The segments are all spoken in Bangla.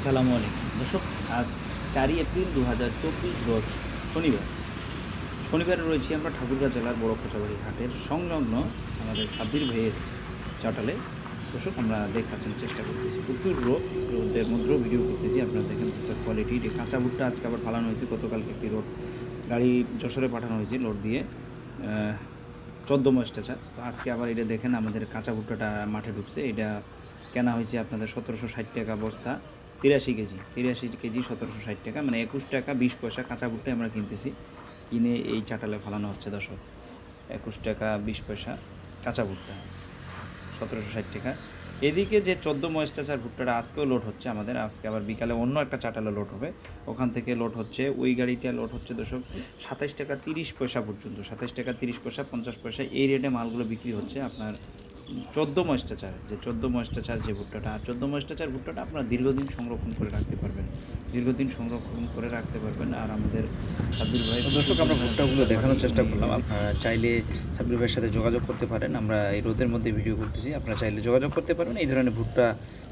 আসসালামু আলাইকুম দর্শক, আজ 4 এপ্রিল 2024 রোজ শনিবারে রয়েছি আমরা ঠাকুরগাঁও জেলার বড় খোঁচাবাড়ি হাটের সংলগ্ন আমাদের সাব্বির ভাইয়ের চাটালে। দর্শক, আমরা দেখাচ্ছেন চেষ্টা করতেছি, প্রচুর রোদের মধ্যেও ভিডিও করতেছি। আপনারা দেখেন ভুট্টার কোয়ালিটি, এটা কাঁচা ভুট্টা আজকে আবার ফালানো হয়েছে। গতকালকে একটি গাড়ি যশোরে পাঠানো হয়েছে লোড দিয়ে 14 মস্টাচার। তো আজকে আবার এটা দেখেন আমাদের কাঁচা ভুট্টাটা মাঠে ঢুকছে। এটা কেনা হয়েছে আপনাদের 1760 টাকা বস্তা, 83 কেজি 1760 টাকা, মানে 21 টাকা 20 পয়সা কাঁচা ভুট্টা আমরা কিনতেছি। কিনে এই চাটালে ফালানো হচ্ছে দর্শক। 21 টাকা 20 পয়সা কাঁচা ভুট্টা, 1760 টাকা। এদিকে যে 14 ময়েস্টাচার ভুট্টাটা আজকেও লোড হচ্ছে আমাদের, আজকে আবার বিকালে অন্য একটা চাটালে লোড হবে, ওখান থেকে লোড হচ্ছে। ওই গাড়িটা লোড হচ্ছে দর্শক 27 টাকা 30 পয়সা পর্যন্ত, 27 টাকা 30 পয়সা 50 পয়সা এই রেটে মালগুলো বিক্রি হচ্ছে। আপনার 14 ময়েস্টাচার যে ভুট্টাটা, আর 14 ময়েস্টাচার ভুট্টাটা আপনারা দীর্ঘদিন সংরক্ষণ করে রাখতে পারবেন। আর আমাদের সাব্বির ভাই, দর্শক আমরা ভুট্টাগুলো দেখানোর চেষ্টা করলাম। আপনারা চাইলে সাব্বির ভাইয়ের সাথে যোগাযোগ করতে পারেন। আমরা এই রোদের মধ্যে ভিডিও করতেছি, আপনারা চাইলে যোগাযোগ করতে পারেন। এই ধরনের ভুট্টা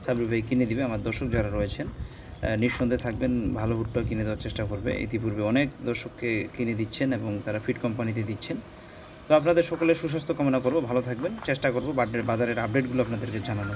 সাব্বির ভাই কিনে দিবে। আমার দর্শক যারা রয়েছেন নিঃসন্দেহে থাকবেন, ভালো ভুট্টা কিনে দেওয়ার চেষ্টা করবে। ইতিপূর্বে অনেক দর্শককে কিনে দিচ্ছেন এবং তারা ফিড কোম্পানিতে দিচ্ছেন। তো আপনাদের সকলের সুস্বাস্থ্য কামনা করব, ভালো থাকবেন। চেষ্টা করব বাজারের আপডেটগুলো আপনাদেরকে জানানো।